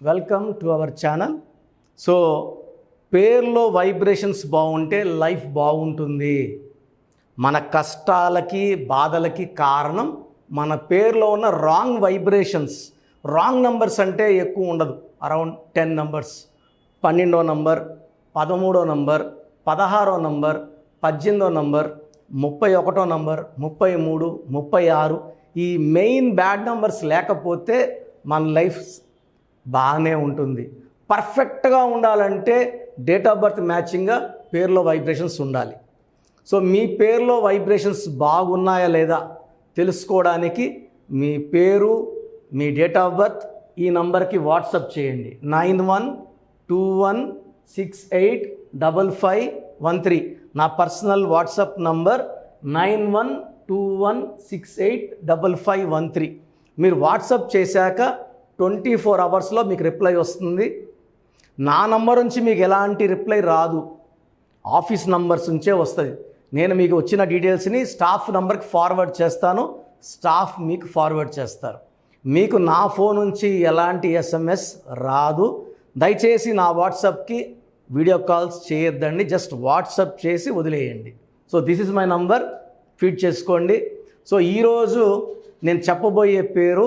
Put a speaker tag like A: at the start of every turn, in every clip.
A: Welcome to our channel. So పేర్లో vibrations బాగుంటే life బాగుంటుంది. మన కష్టాలకి బాధలకి కారణం మన పేర్లో ఉన్న రాంగ్ వైబ్రేషన్స్. రాంగ్ నంబర్స్ అంటే ఎక్కువ ఉండదు, అరౌండ్ 10 నంబర్స్. 12వ నంబర్, 13వ నంబర్, 16వ నంబర్, 18వ నంబర్, 31వ నంబర్, 33, 36 ఈ మెయిన్ బ్యాడ్ నంబర్స్ లేకపోతే మన లైఫ్ బాగానే ఉంటుంది. పర్ఫెక్ట్గా ఉండాలంటే డేట్ ఆఫ్ బర్త్ మ్యాచింగ్గా పేర్లో వైబ్రేషన్స్ ఉండాలి. సో మీ పేర్లో వైబ్రేషన్స్ బాగున్నాయా లేదా తెలుసుకోవడానికి మీ పేరు, మీ డేట్ ఆఫ్ బర్త్ ఈ నంబర్కి వాట్సాప్ చేయండి. 9121685513 నా పర్సనల్ వాట్సాప్ నంబర్ 9121685513. మీరు వాట్సాప్ చేశాక 24 అవర్స్లో మీకు రిప్లై వస్తుంది. నా నంబర్ నుంచి మీకు ఎలాంటి రిప్లై రాదు, ఆఫీస్ నంబర్స్ నుంచే వస్తుంది. నేను మీకు వచ్చిన డీటెయిల్స్ని స్టాఫ్ నంబర్కి ఫార్వర్డ్ చేస్తాను, స్టాఫ్ మీకు ఫార్వర్డ్ చేస్తారు. మీకు నా ఫోన్ నుంచి ఎలాంటి ఎస్ఎంఎస్ రాదు. దయచేసి నా వాట్సాప్కి వీడియో కాల్స్ చేయొద్దండి, జస్ట్ వాట్సాప్ చేసి వదిలేయండి. So this is my number, feed చేసుకోండి. సో ఈరోజు నేను చెప్పబోయే పేరు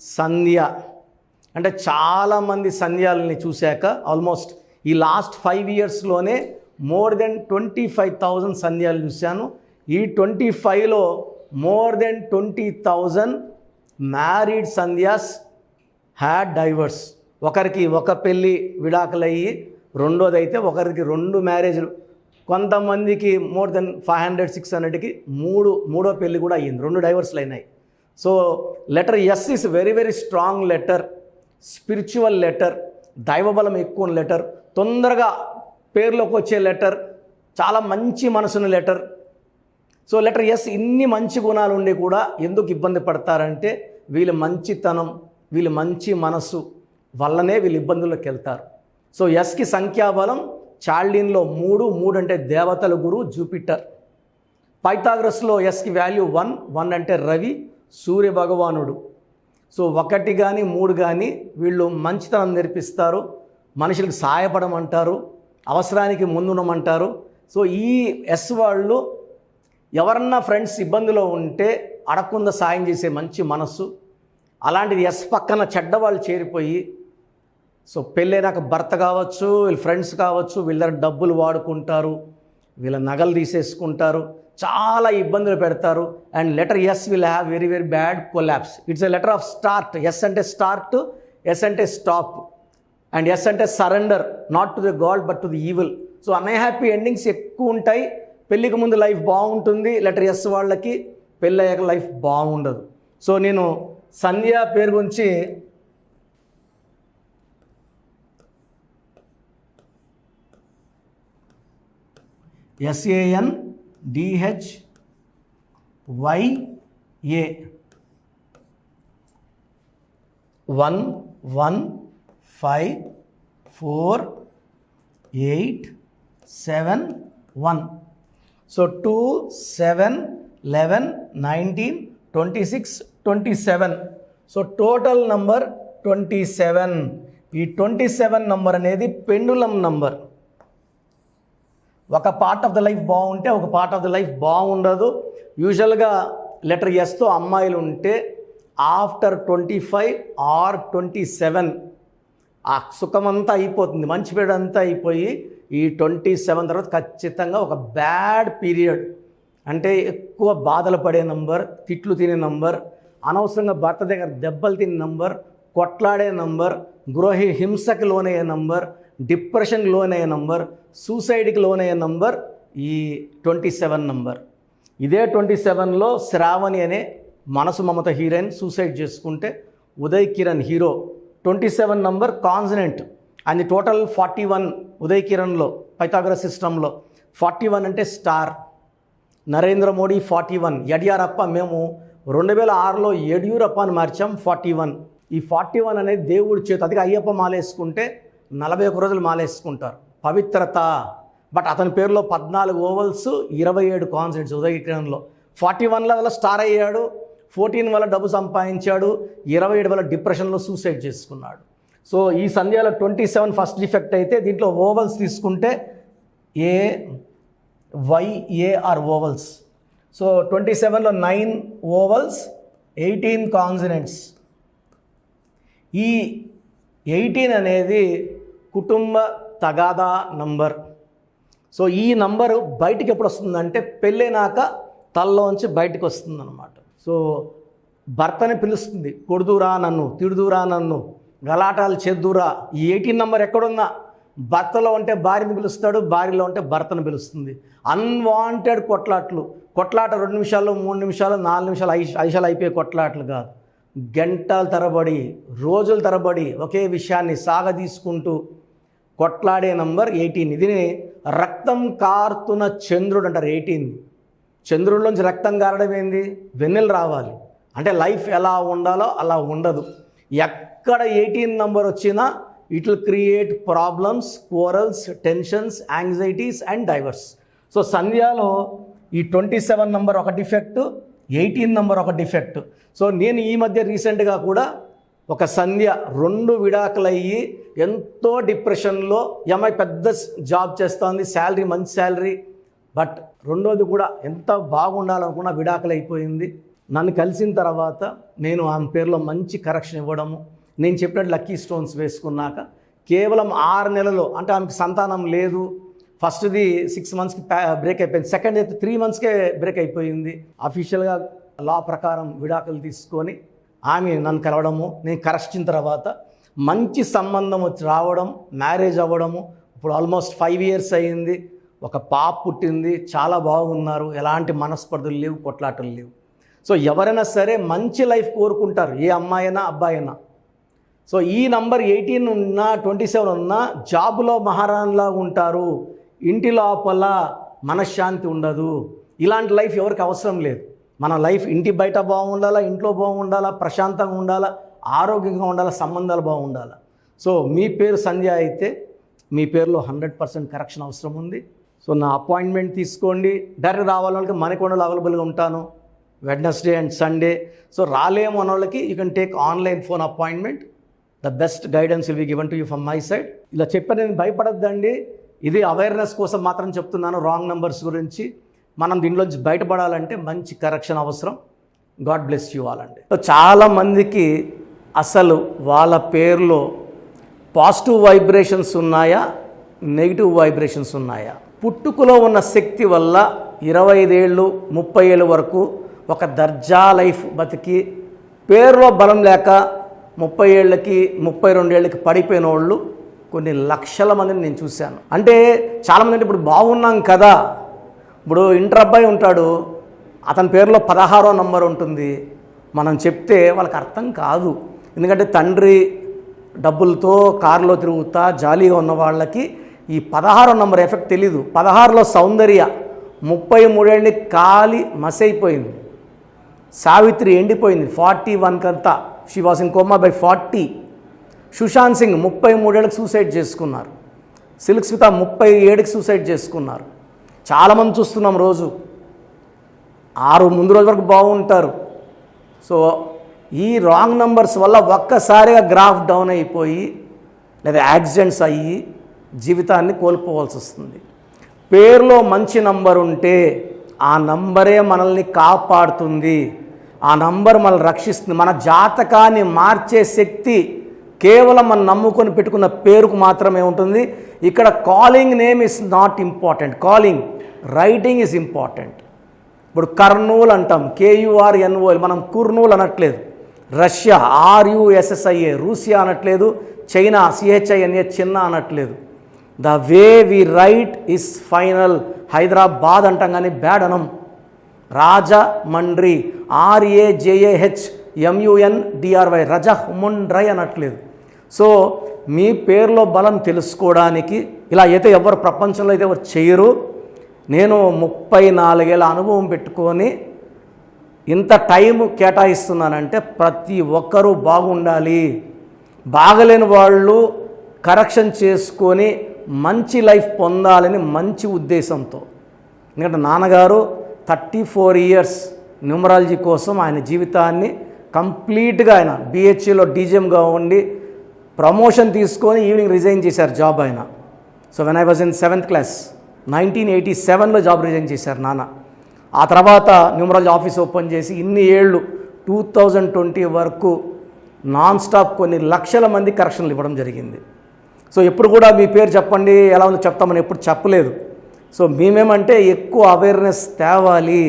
A: సంధ్య. అంటే చాలామంది సంధ్యాలని చూశాక ఆల్మోస్ట్ ఈ లాస్ట్ 5 ఇయర్స్లోనే మోర్ దెన్ 25,000 సంధ్యాలు చూశాను. ఈ 25లో మోర్ దెన్ 20,000 మ్యారీడ్ సంధ్యాస్ హ్యాడ్ డైవర్స్. ఒకరికి ఒక పెళ్ళి విడాకులయ్యి, రెండోది అయితే ఒకరికి 2 మ్యారేజ్లు, కొంతమందికి మోర్ దెన్ 500-600కి మూడో పెళ్ళి కూడా అయ్యింది, 2 డైవర్స్లు అయినాయి. So letter S is very very strong letter, spiritual letter, దైవబలం ఎక్కువ లెటర్, తొందరగా పేర్లోకి వచ్చే లెటర్, చాలా మంచి మనసున్న లెటర్. సో లెటర్ ఎస్ ఇన్ని మంచి గుణాలు ఉండి కూడా ఎందుకు ఇబ్బంది పడతారంటే వీళ్ళ మంచితనం, వీళ్ళ మంచి మనసు వల్లనే వీళ్ళు ఇబ్బందుల్లోకి వెళ్తారు. సో ఎస్కి సంఖ్యాబలం చాల్డీన్లో 3 అంటే దేవతల గురువు జూపిటర్. పైథాగరస్లో ఎస్కి వాల్యూ 1 అంటే రవి, సూర్య భగవానుడు. సో 1 కానీ 3 కానీ వీళ్ళు మంచితనం నేర్పిస్తారు, మనుషులకు సహాయపడమంటారు, అవసరానికి ముందుండమంటారు. సో ఈ ఎస్ వాళ్ళు ఎవరన్నా ఫ్రెండ్స్ ఇబ్బందిలో ఉంటే అడగకుండా సాయం చేసే మంచి మనస్సు. అలాంటిది ఎస్ పక్కన చెడ్డవాళ్ళు చేరిపోయి, సో పెళ్ళైనాక భర్త కావచ్చు, వీళ్ళ ఫ్రెండ్స్ కావచ్చు, వీళ్ళ డబ్బులు వాడుకుంటారు, వీళ్ళ నగలు తీసేసుకుంటారు, చాలా ఇబ్బందులు పెడతారు. And letter S will have very very bad collapse. It's a letter of start. S అంటే స్టార్ట్, ఎస్ అంటే స్టాప్, అండ్ ఎస్ అంటే surrender, not to the god but to the evil. So unhappy endings ఎక్కువ ఉంటాయి. పెళ్ళికి ముందు life బాగుంటుంది, letter S వాళ్ళకి పెళ్ళి అయ్యాక లైఫ్ బాగుండదు. సో నేను సంధ్య పేరు గురించి SANDHYA 115487 so 2 7 11 19 26 27. So total number 27. ఈ 27 నంబర్ అనేది పెండులం నంబర్. ఒక పార్ట్ ఆఫ్ ద లైఫ్ బాగుంటే ఒక పార్ట్ ఆఫ్ ద లైఫ్ బాగుండదు. యూజువల్గా లెటర్ ఎస్తో అమ్మాయిలు ఉంటే ఆఫ్టర్ 25 ఆర్ 27 ఆ సుఖమంతా అయిపోతుంది, మంచి పీరియడ్ అంతా అయిపోయి ఈ 27 తర్వాత ఖచ్చితంగా ఒక బ్యాడ్ పీరియడ్, అంటే ఎక్కువ బాధలు పడే నంబర్, తిట్లు తినే నంబర్, అనవసరంగా భర్త దగ్గర దెబ్బలు తినే నంబర్, కొట్లాడే నంబర్, గృహ హింసకి లోనయ్యే నంబర్, డిప్రెషన్కి లోనయ్యే నంబర్, సూసైడ్కి లోనయ్యే నంబర్ ఈ 27 నంబర్. ఇదే 27లో శ్రావణి అనే మనసు మమత హీరోయిన్ సూసైడ్ చేసుకుంటే, Uday Kiran hero 27 number consonant. అది టోటల్ 41 ఉదయ్ కిరణ్లో, పైథాగరస్ సిస్టంలో 41 అంటే స్టార్. నరేంద్ర మోడీ 41, యడియూరప్ప మేము 2006లో యడియూరప్ప అని మార్చాం 41. ఈ 41 అనేది దేవుడి చేతి. అందుకే అయ్యప్ప మాలేసుకుంటే 41 రోజులు మాలేసుకుంటారు, పవిత్రత. బట్ అతని పేరులో 14 ఓవల్స్, 27 కాన్సనెంట్స్ ఉదయ్ కిరణ్లో. 41 వల్ల స్టార్ అయ్యాడు, 14 వల్ల డబ్బు సంపాదించాడు, 27 వల్ల డిప్రెషన్లో సూసైడ్ చేసుకున్నాడు. సో ఈ సంధ్యాలో 27 ఫస్ట్ డిఫెక్ట్ అయితే దీంట్లో ఓవల్స్ తీసుకుంటే AYAR ఓవల్స్. సో 27లో 9 ఓవల్స్, 18 కాన్సనెంట్స్. ఈ 18 అనేది కుటుంబ తగాదా నంబర్. సో ఈ నంబరు బయటికి ఎప్పుడు వస్తుందంటే పెళ్ళైనాక తల్లోంచి బయటకు వస్తుంది అన్నమాట. సో భర్తని పిలుస్తుంది, కొడుదురా నన్ను, తిడుదురా నన్ను, గలాటాలు చేద్దురా. ఈ 18 నంబర్ ఎక్కడున్నా భర్తలో ఉంటే భార్యని పిలుస్తాడు, భార్యలో ఉంటే భర్తను పిలుస్తుంది. అన్వాంటెడ్ కొట్లాట 2 నిమిషాలు, 3 నిమిషాలు, 4 నిమిషాలు, 5 నిమిషాలు అయిపోయే కొట్లాటలు కాదు. గంటల తరబడి, రోజుల తరబడి ఒకే విషయాన్ని సాగదీసుకుంటూ కొట్లాడే నంబర్ 18. ఇది రక్తం కారుతున్న చంద్రుడు అంటారు 18. చంద్రుడిలోంచి రక్తం కారడం ఏంది? వెన్నెలు రావాలి. అంటే లైఫ్ ఎలా ఉండాలో అలా ఉండదు. ఎక్కడ 18 నంబర్ వచ్చినా it will create problems, quarrels, tensions, anxieties and divorce. So సంధ్యాలో ఈ 27 నంబర్ ఒక డిఫెక్ట్, 18 నంబర్ ఒక డిఫెక్ట్. సో నేను ఈ మధ్య రీసెంట్గా కూడా ఒక సంధ్య 2 విడాకులయ్యి ఎంతో డిప్రెషన్లో, ఈ అమ్మాయి పెద్ద జాబ్ చేస్తోంది, శాలరీ మంచి శాలరీ, బట్ రెండోది కూడా ఎంత బాగుండాలనుకున్నా విడాకులు అయిపోయింది. నన్ను కలిసిన తర్వాత నేను ఆమె పేరులో మంచి కరెక్షన్ ఇవ్వడము, నేను చెప్పినట్టు లక్కీ స్టోన్స్ వేసుకున్నాక కేవలం 6 నెలలు, అంటే ఆమెకు సంతానం లేదు. ఫస్ట్ది 6 మంత్స్కి బ్రేక్ అయిపోయింది, సెకండ్ అయితే 3 మంత్స్కే బ్రేక్ అయిపోయింది. అఫీషియల్గా లా ప్రకారం విడాకులు తీసుకొని ఆమె నన్ను కలవడము, నేను కరెక్షన్ తర్వాత మంచి సంబంధం వచ్చి రావడం, మ్యారేజ్ అవ్వడము. ఇప్పుడు ఆల్మోస్ట్ 5 ఇయర్స్ అయ్యింది. ఒక పాప పుట్టింది, చాలా బాగున్నారు, ఎలాంటి మనస్పర్ధలు లేవు, కొట్లాటలు లేవు. సో ఎవరైనా సరే మంచి లైఫ్ కోరుకుంటారు, ఏ అమ్మాయి అయినా అబ్బాయి అయినా. సో ఈ నంబర్ 18 ఉన్నా 27 ఉన్నా జాబులో మహారాణిలా ఉంటారు, ఇంటి లోపల మనశ్శాంతి ఉండదు. ఇలాంటి లైఫ్ ఎవరికి అవసరం లేదు. మన లైఫ్ ఇంటి బయట బాగుండాలా, ఇంట్లో బాగుండాలా, ప్రశాంతంగా ఉండాలా, ఆరోగ్యంగా ఉండాలా, సంబంధాలు బాగుండాలా. సో మీ పేరు సంధ్య అయితే మీ పేరులో 100% కరెక్షన్ అవసరం ఉంది. సో నా అపాయింట్మెంట్ తీసుకోండి. డైరెక్ట్ రావాలంటే మణికొండలో అవైలబుల్గా ఉంటాను వెడ్నెస్డే అండ్ సండే. సో రాలేము అన్న వాళ్ళకి you can take online phone appointment. The best guidance will be given to you from my side. ఇలా చెప్పాను, నేను భయపడద్దండి, ఇది అవేర్నెస్ కోసం మాత్రం చెప్తున్నాను. రాంగ్ నెంబర్స్ గురించి మనం దీనిలోంచి బయటపడాలంటే మంచి కరెక్షన్ అవసరం. గాడ్ బ్లెస్ యూ ఆల్ అండి. సో చాలామందికి అసలు వాళ్ళ పేరులో పాజిటివ్ వైబ్రేషన్స్ ఉన్నాయా, నెగిటివ్ వైబ్రేషన్స్ ఉన్నాయా? పుట్టుకలో ఉన్న శక్తి వల్ల 25 ఏళ్ళు 30 ఏళ్ళ వరకు ఒక దర్జా లైఫ్ బతికి, పేరులో బలం లేక 30 ఏళ్ళకి 32 ఏళ్ళకి పడిపోయిన వాళ్ళు కొన్ని లక్షల మందిని నేను చూశాను. అంటే చాలామంది అంటే ఇప్పుడు బాగున్నాం కదా, ఇప్పుడు ఇంటర్ అబ్బాయి ఉంటాడు, అతని పేరులో 16వ నంబర్ ఉంటుంది, మనం చెప్తే వాళ్ళకి అర్థం కాదు. ఎందుకంటే తండ్రి డబ్బులతో కారులో తిరుగుతా జాలీగా ఉన్న వాళ్ళకి ఈ 16వ నంబర్ ఎఫెక్ట్ తెలీదు. 16లో సౌందర్య 33 ఏళ్ళని కాలి మసైపోయింది. సావిత్రి ఎండిపోయింది 41 కంతా, she was in coma by 40. Sushant Singh 33 ఏళ్ళకి సూసైడ్ చేసుకున్నారు. సిల్క్ స్మిత 37కి సూసైడ్ చేసుకున్నారు. చాలామంది చూస్తున్నాం రోజు. 6 ముందు రోజు వరకు బాగుంటారు. సో ఈ రాంగ్ నంబర్స్ వల్ల ఒక్కసారిగా గ్రాఫ్ డౌన్ అయిపోయి లేదా యాక్సిడెంట్స్ అయ్యి జీవితాన్ని కోల్పోవాల్సి వస్తుంది. పేరులో మంచి నంబర్ ఉంటే ఆ నంబరే మనల్ని కాపాడుతుంది, ఆ నంబర్ మనల్ని రక్షిస్తుంది. మన జాతకాన్ని మార్చే శక్తి కేవలం మనం నమ్ముకొని పెట్టుకున్న పేరుకు మాత్రమే ఉంటుంది. ఇక్కడ calling name is not important, calling writing is important. ఇప్పుడు కర్నూలు అంటాం, KURNO, మనం కుర్నూలు అనట్లేదు. రష్యా RUSSIA రూసియా అనట్లేదు. చైనా CHINA చిన్న అనట్లేదు. The way we write is final. Hyderabad అంటాం కానీ బ్యాడ్ అనం. రాజమండ్రి RAJAHMUNDRY రజముండ్రై అనట్లేదు. సో మీ పేరులో బలం తెలుసుకోవడానికి ఇలా అయితే ఎవరు ప్రపంచంలో అయితే ఎవరు చేయరు. నేను 34 ఏళ్ళ అనుభవం పెట్టుకొని ఇంత టైం కేటాయిస్తున్నానంటే ప్రతి ఒక్కరూ బాగుండాలి, బాగలేని వాళ్ళు కరెక్షన్ చేసుకొని మంచి లైఫ్ పొందాలని మంచి ఉద్దేశంతో. ఎందుకంటే నాన్నగారు 34 ఇయర్స్ న్యూమరాలజీ కోసం ఆయన జీవితాన్ని కంప్లీట్గా ఆయన BHEలో DGMగా ఉండి ప్రమోషన్ తీసుకొని ఈవినింగ్ రిజైన్ చేశారు జాబ్ ఆయన. So when I was in 7th class 1987లో జాబ్ రిజైన్ చేశారు నాన్న. ఆ తర్వాత న్యూమరాలజీ ఆఫీస్ ఓపెన్ చేసి ఇన్ని ఏళ్ళు 2020 వరకు నాన్ స్టాప్ కొన్ని లక్షల మంది కరెక్షన్లు ఇవ్వడం జరిగింది. సో ఎప్పుడు కూడా మీ పేరు చెప్పండి ఎలా ఉందో చెప్తామని ఎప్పుడు చెప్పలేదు. సో మేమేమంటే ఎక్కువ అవేర్నెస్ తేవాలి,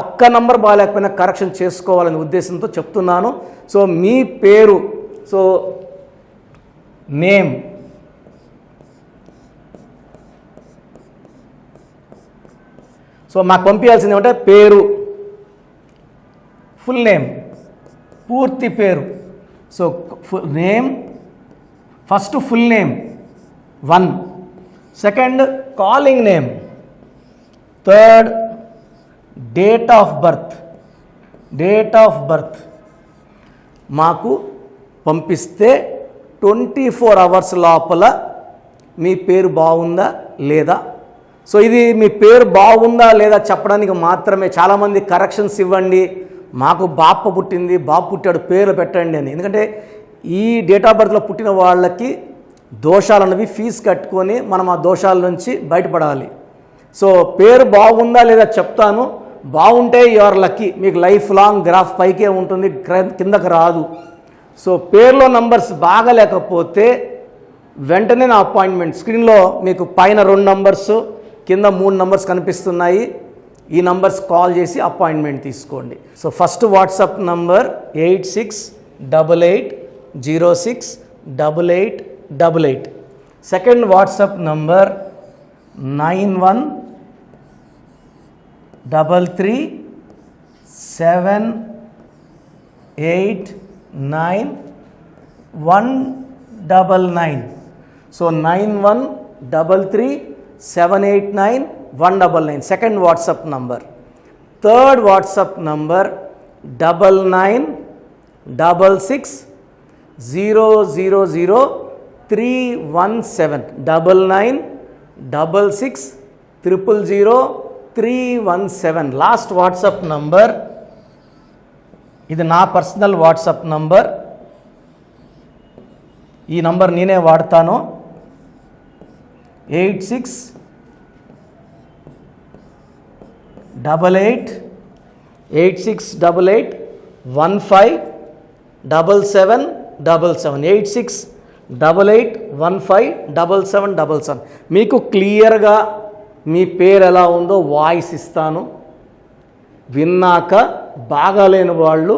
A: ఒక్క నంబర్ బాగాలేకపోయినా కరెక్షన్ చేసుకోవాలనే ఉద్దేశంతో చెప్తున్నాను. సో మీ పేరు, సో నేమ్, సో మాకు పంపించాల్సింది ఏమంటే పేరు, ఫుల్ నేమ్, పూర్తి పేరు. So name first full name 1, second calling name, third date of birth మాకు పంపిస్తే 24 అవర్స్ లోపల మీ పేరు బాగుందా లేదా. సో ఇది మీ పేరు బాగుందా లేదా చెప్పడానికి మాత్రమే. చాలామంది కరెక్షన్స్ ఇవ్వండి, మాకు బాప పుట్టింది, బాబు పుట్టాడు, పేర్లు పెట్టండి అని. ఎందుకంటే ఈ డేట్ ఆఫ్ బర్త్లో పుట్టిన వాళ్ళకి దోషాలు అన్నవి ఫీజు కట్టుకొని మనం ఆ దోషాల నుంచి బయటపడాలి. సో పేరు బాగుందా లేదా చెప్తాను. బాగుంటే యువర్ లక్కీ, మీకు లైఫ్ లాంగ్ గ్రాఫ్ పైకే ఉంటుంది, కిందకు రాదు. సో పేరులో నంబర్స్ బాగలేకపోతే వెంటనే నా అపాయింట్మెంట్ స్క్రీన్లో మీకు పైన 2 నంబర్స్ కింద 3 నంబర్స్ కనిపిస్తున్నాయి. ఈ నంబర్స్ కాల్ చేసి అపాయింట్మెంట్ తీసుకోండి. So first WhatsApp number 8688068888. Second WhatsApp number 9133789199. So 9133789199 second WhatsApp number. Third WhatsApp number 9966000317 9966000317 last WhatsApp number. ఇది నా పర్సనల్ వాట్సాప్ నంబర్. ఈ నంబర్ నేనే వాడతాను. 8688157777 8688157777. మీకు క్లియర్గా మీ పేరు ఎలా ఉందో వాయిస్ ఇస్తాను. విన్నాక బాగాలేని వాళ్ళు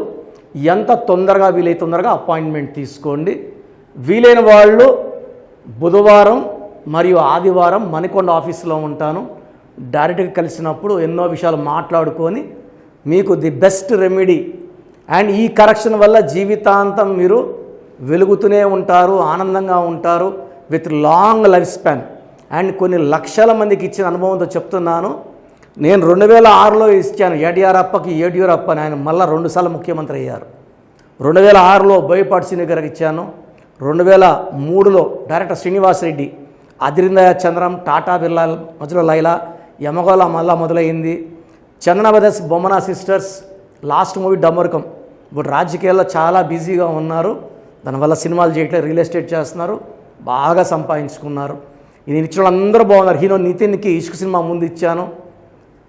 A: ఎంత తొందరగా వీలైతే తొందరగా అపాయింట్మెంట్ తీసుకోండి. వీలైన వాళ్ళు బుధవారం మరియు ఆదివారం మణికొండ ఆఫీస్లో ఉంటాను. డైరెక్ట్గా కలిసినప్పుడు ఎన్నో విషయాలు మాట్లాడుకొని మీకు ది బెస్ట్ రెమెడీ అండ్ ఈ కరెక్షన్ వల్ల జీవితాంతం మీరు వెలుగుతూనే ఉంటారు, ఆనందంగా ఉంటారు, with long life span. And కొన్ని లక్షల మందికి ఇచ్చిన అనుభవంతో చెప్తున్నాను. నేను 2006లో ఇచ్చాను యడియూరప్పకి అని. ఆయన మళ్ళీ 2 సార్లు ముఖ్యమంత్రి అయ్యారు. 2006లో బోయపాటి శ్రీని గారికి ఇచ్చాను. 2003లో director Srinivas Reddy, Adirindayya Chandram, Tata Birla Madhyalo Laila, Yamagola Malla Modalaindi. Chandana brothers, Bommana sisters, last movie డమ్మరకం. ఇప్పుడు రాజకీయాల్లో చాలా బిజీగా ఉన్నారు, దానివల్ల సినిమాలు చేయట్లేదు, రియల్ ఎస్టేట్ చేస్తున్నారు, బాగా సంపాదించుకున్నారు. ఇది ఇచ్చిన వాళ్ళందరూ బాగున్నారు. హీరో నితిన్కి ఇష్క్ సినిమా ముందు ఇచ్చాను.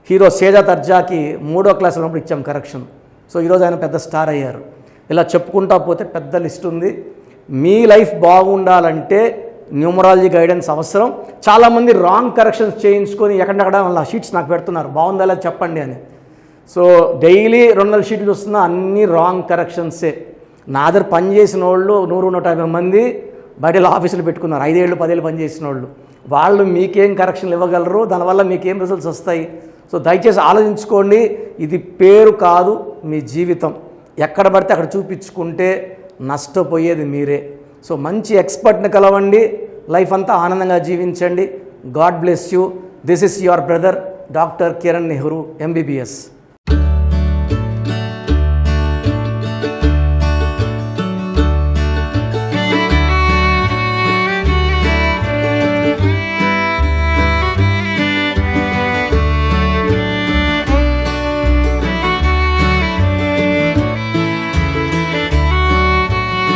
A: హీరో సేజా తర్జాకి 3వ క్లాస్ ఉన్నప్పుడు ఇచ్చాం కరెక్షన్. సో ఈరోజు ఆయన పెద్ద స్టార్ అయ్యారు. ఇలా చెప్పుకుంటా పోతే పెద్ద లిస్ట్ ఉంది. మీ లైఫ్ బాగుండాలంటే న్యూమరాలజీ గైడెన్స్ అవసరం. చాలామంది రాంగ్ కరెక్షన్స్ చేయించుకొని ఎక్కడెక్కడ వాళ్ళ షీట్స్ నాకు పెడుతున్నారు, బాగుందా లేదా చెప్పండి అని. సో డైలీ 200 షీట్లు చూస్తున్నా, అన్నీ రాంగ్ కరెక్షన్సే. నా దగ్గర పనిచేసిన వాళ్ళు 100-150 మంది బయట ఆఫీసులు పెట్టుకున్నారు, 5 ఏళ్ళు 10 ఏళ్ళు పనిచేసిన వాళ్ళు మీకేం కరెక్షన్లు ఇవ్వగలరు, దానివల్ల మీకేం రిజల్ట్స్ వస్తాయి. సో దయచేసి ఆలోచించుకోండి. ఇది పేరు కాదు, మీ జీవితం. ఎక్కడ పడితే అక్కడ చూపించుకుంటే నష్టపోయేది మీరే. సో మంచి ఎక్స్పర్ట్ని కలవండి, లైఫ్ అంతా ఆనందంగా జీవించండి. God bless you. This is your brother doctor Kiran Nehru, MBBS.